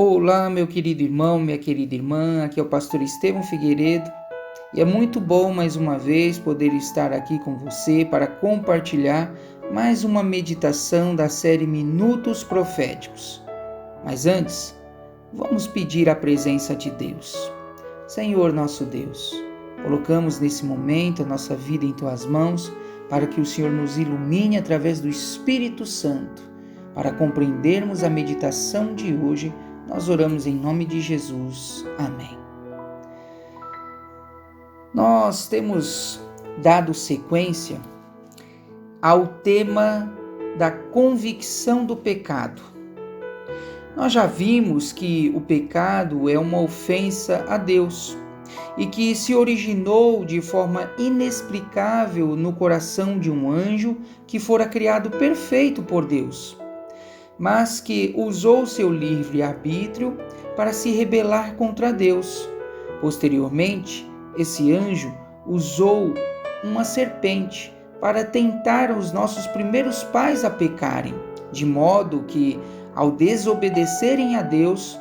Olá, meu querido irmão, minha querida irmã, aqui é o pastor Estevão Figueiredo e é muito bom mais uma vez poder estar aqui com você para compartilhar mais uma meditação da série Minutos Proféticos. Mas antes, vamos pedir a presença de Deus. Senhor nosso Deus, colocamos nesse momento a nossa vida em Tuas mãos para que o Senhor nos ilumine através do Espírito Santo, para compreendermos a meditação de hoje. Nós oramos em nome de Jesus. Amém. Nós temos dado sequência ao tema da convicção do pecado. Nós já vimos que o pecado é uma ofensa a Deus e que se originou de forma inexplicável no coração de um anjo que fora criado perfeito por Deus, mas que usou seu livre-arbítrio para se rebelar contra Deus. Posteriormente, esse anjo usou uma serpente para tentar os nossos primeiros pais a pecarem, de modo que, ao desobedecerem a Deus,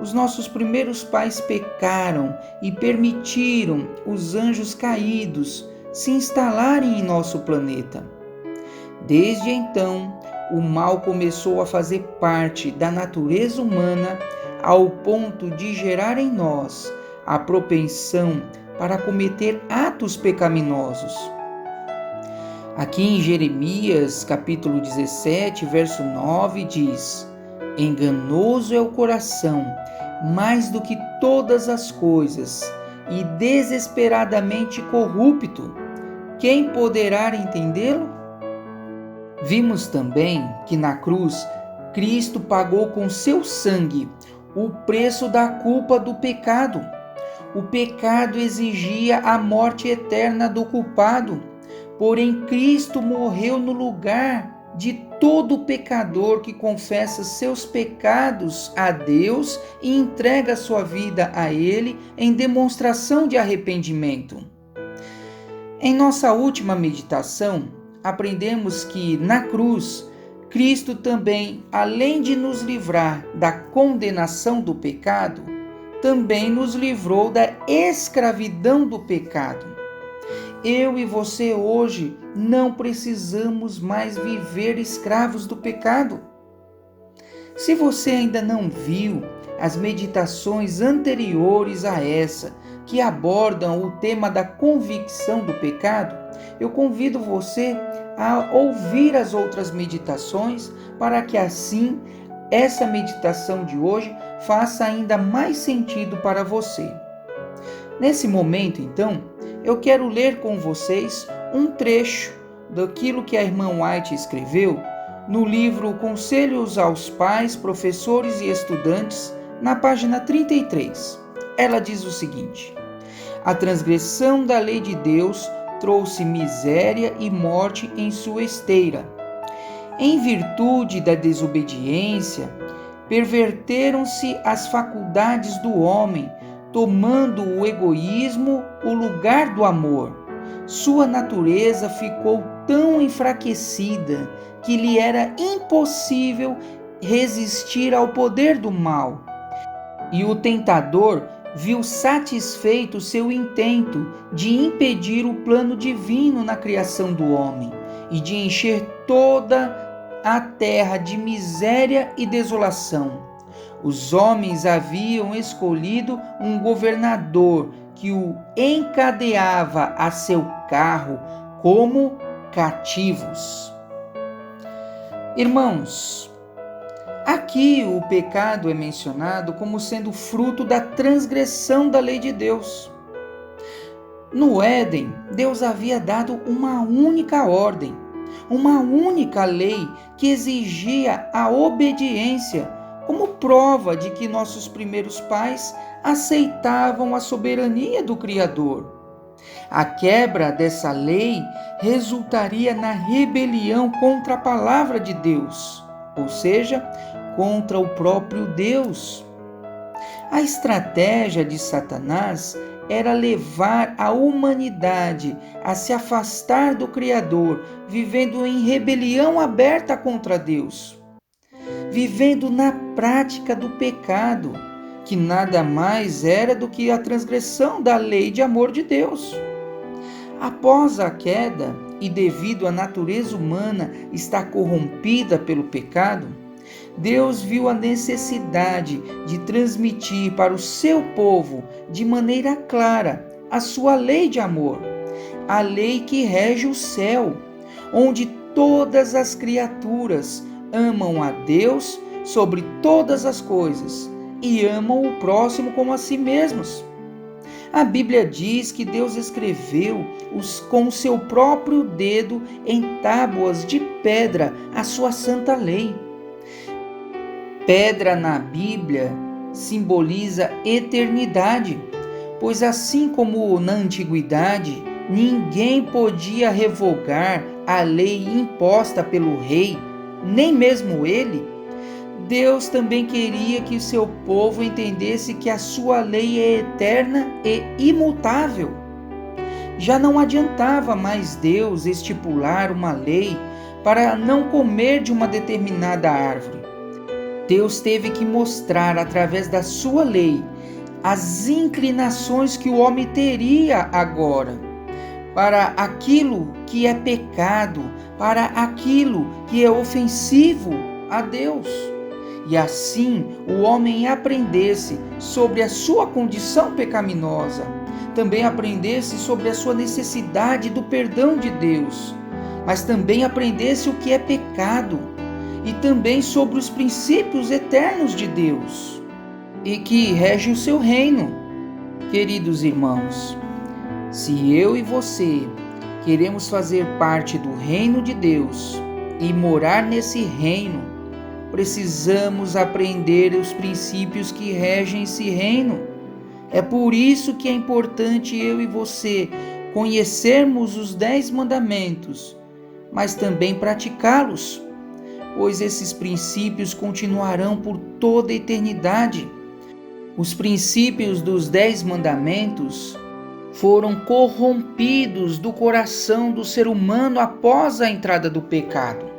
os nossos primeiros pais pecaram e permitiram os anjos caídos se instalarem em nosso planeta. Desde então, o mal começou a fazer parte da natureza humana ao ponto de gerar em nós a propensão para cometer atos pecaminosos. Aqui em Jeremias, capítulo 17, verso 9, diz: enganoso é o coração, mais do que todas as coisas, e desesperadamente corrupto. Quem poderá entendê-lo? Vimos também que na cruz, Cristo pagou com seu sangue o preço da culpa do pecado. O pecado exigia a morte eterna do culpado, porém Cristo morreu no lugar de todo pecador que confessa seus pecados a Deus e entrega sua vida a Ele em demonstração de arrependimento. Em nossa última meditação, aprendemos que na cruz, Cristo também, além de nos livrar da condenação do pecado, também nos livrou da escravidão do pecado. Eu e você hoje não precisamos mais viver escravos do pecado. Se você ainda não viu as meditações anteriores a essa, que abordam o tema da convicção do pecado, eu convido você a ouvir as outras meditações para que assim essa meditação de hoje faça ainda mais sentido para você. Nesse momento, então, eu quero ler com vocês um trecho daquilo que a irmã White escreveu no livro Conselhos aos Pais, Professores e Estudantes, na página 33. Ela diz o seguinte: a transgressão da lei de Deus trouxe miséria e morte em sua esteira. Em virtude da desobediência, perverteram-se as faculdades do homem, tomando o egoísmo o lugar do amor. Sua natureza ficou tão enfraquecida que lhe era impossível resistir ao poder do mal. E o tentador viu satisfeito seu intento de impedir o plano divino na criação do homem e de encher toda a terra de miséria e desolação. Os homens haviam escolhido um governador que o encadeava a seu carro como cativos. Irmãos, aqui o pecado é mencionado como sendo fruto da transgressão da lei de Deus. No Éden, Deus havia dado uma única ordem, uma única lei que exigia a obediência, como prova de que nossos primeiros pais aceitavam a soberania do Criador. A quebra dessa lei resultaria na rebelião contra a palavra de Deus, ou seja, contra o próprio Deus. A estratégia de Satanás era levar a humanidade a se afastar do Criador, vivendo em rebelião aberta contra Deus. vivendo na prática do pecado, que nada mais era do que a transgressão da lei de amor de Deus. Após a queda, e devido à natureza humana estar corrompida pelo pecado, Deus viu a necessidade de transmitir para o seu povo, de maneira clara, a sua lei de amor, a lei que rege o céu, onde todas as criaturas amam a Deus sobre todas as coisas e amam o próximo como a si mesmos. A Bíblia diz que Deus escreveu com o seu próprio dedo em tábuas de pedra a sua santa lei. Pedra na Bíblia simboliza eternidade, pois assim como na antiguidade, ninguém podia revogar a lei imposta pelo rei, nem mesmo ele, Deus também queria que o seu povo entendesse que a sua lei é eterna e imutável. Já não adiantava mais Deus estipular uma lei para não comer de uma determinada árvore. Deus teve que mostrar através da sua lei as inclinações que o homem teria agora para aquilo que é pecado, para aquilo que é ofensivo a Deus. E assim o homem aprendesse sobre a sua condição pecaminosa, também aprendesse sobre a sua necessidade do perdão de Deus, mas também aprendesse o que é pecado e também sobre os princípios eternos de Deus e que rege o seu reino. Queridos irmãos, se eu e você queremos fazer parte do reino de Deus e morar nesse reino, precisamos aprender os princípios que regem esse reino. É por isso que é importante eu e você conhecermos os 10 mandamentos, mas também praticá-los, pois esses princípios continuarão por toda a eternidade. Os princípios dos 10 mandamentos foram corrompidos do coração do ser humano após a entrada do pecado.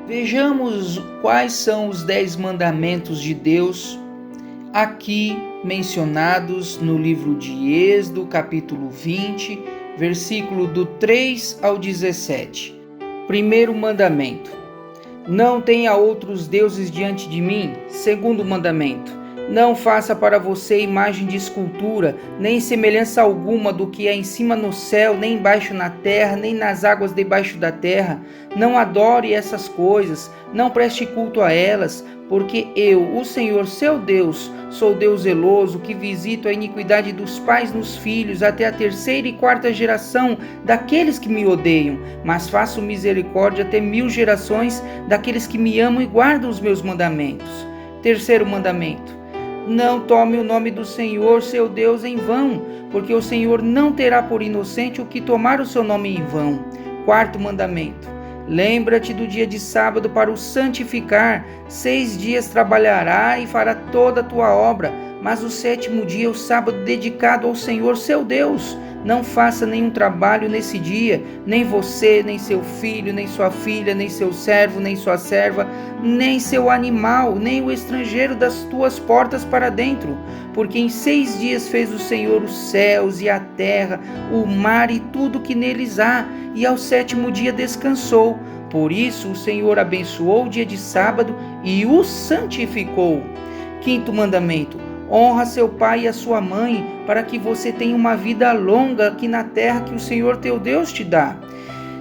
Vejamos quais são os 10 mandamentos de Deus aqui mencionados no livro de Êxodo, capítulo 20, versículo do 3 ao 17. Primeiro mandamento: não tenha outros deuses diante de mim. Segundo mandamento: não faça para você imagem de escultura, nem semelhança alguma do que é em cima no céu, nem embaixo na terra, nem nas águas debaixo da terra. Não adore essas coisas, não preste culto a elas, porque eu, o Senhor seu Deus, sou Deus zeloso, que visito a iniquidade dos pais nos filhos, até a 3ª e 4ª geração daqueles que me odeiam, mas faço misericórdia até 1000 gerações daqueles que me amam e guardam os meus mandamentos. Terceiro mandamento: não tome o nome do Senhor, seu Deus, em vão, porque o Senhor não terá por inocente o que tomar o seu nome em vão. Quarto mandamento: lembra-te do dia de sábado para o santificar. 6 dias trabalhará e fará toda a tua obra, mas o 7º dia é o sábado dedicado ao Senhor, seu Deus. Não faça nenhum trabalho nesse dia, nem você, nem seu filho, nem sua filha, nem seu servo, nem sua serva, nem seu animal, nem o estrangeiro das tuas portas para dentro. Porque em 6 dias fez o Senhor os céus e a terra, o mar e tudo que neles há, e ao 7º dia descansou. Por isso o Senhor abençoou o dia de sábado e o santificou. Quinto mandamento: honra seu pai e a sua mãe, para que você tenha uma vida longa aqui na terra que o Senhor teu Deus te dá.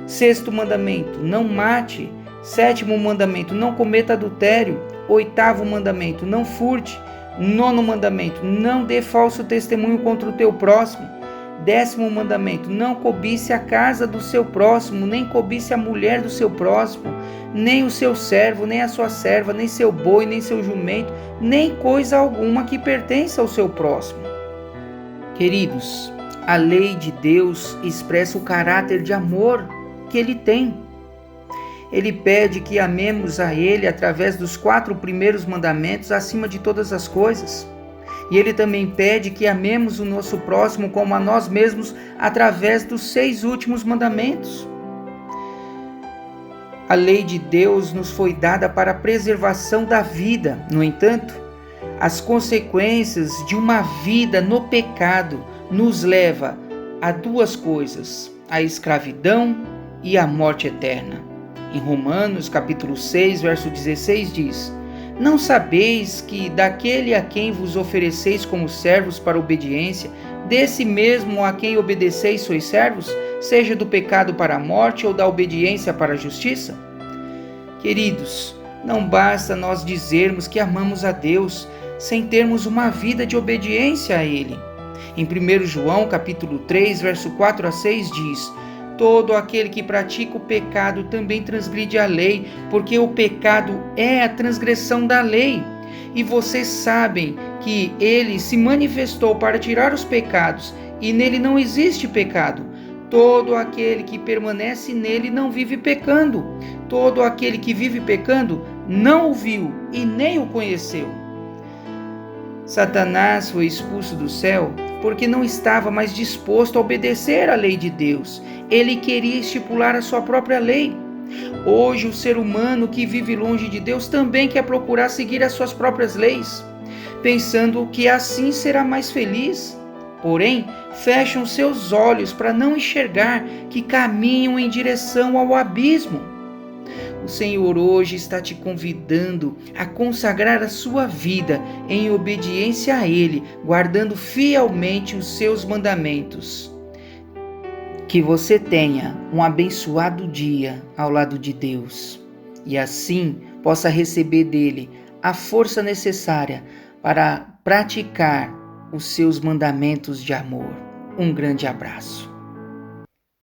Sexto mandamento: não mate. 7º mandamento: não cometa adultério. 8º mandamento: não furte. 9º mandamento: não dê falso testemunho contra o teu próximo. 10º mandamento: não cobice a casa do seu próximo, nem cobice a mulher do seu próximo, nem o seu servo, nem a sua serva, nem seu boi, nem seu jumento, nem coisa alguma que pertença ao seu próximo. Queridos, a lei de Deus expressa o caráter de amor que Ele tem. Ele pede que amemos a Ele através dos 4 primeiros mandamentos acima de todas as coisas. E Ele também pede que amemos o nosso próximo como a nós mesmos através dos 6 últimos mandamentos. A lei de Deus nos foi dada para a preservação da vida. No entanto, as consequências de uma vida no pecado nos leva a duas coisas: a escravidão e a morte eterna. Em Romanos, capítulo 6, verso 16 diz: Não sabeis que daquele a quem vos ofereceis como servos para obediência, desse mesmo a quem obedeceis sois servos, seja do pecado para a morte ou da obediência para a justiça? Queridos, não basta nós dizermos que amamos a Deus sem termos uma vida de obediência a Ele. Em 1 João, capítulo 3, verso 4 a 6 diz: Todo aquele que pratica o pecado também transgride a lei, porque o pecado é a transgressão da lei. E vocês sabem que ele se manifestou para tirar os pecados, e nele não existe pecado. Todo aquele que permanece nele não vive pecando. Todo aquele que vive pecando não o viu e nem o conheceu. Satanás foi expulso do céu porque não estava mais disposto a obedecer à lei de Deus. Ele queria estipular a sua própria lei. Hoje, o ser humano que vive longe de Deus também quer procurar seguir as suas próprias leis, pensando que assim será mais feliz. Porém, fecham seus olhos para não enxergar que caminham em direção ao abismo. O Senhor hoje está te convidando a consagrar a sua vida em obediência a Ele, guardando fielmente os seus mandamentos. Que você tenha um abençoado dia ao lado de Deus e assim possa receber dele a força necessária para praticar os seus mandamentos de amor. Um grande abraço.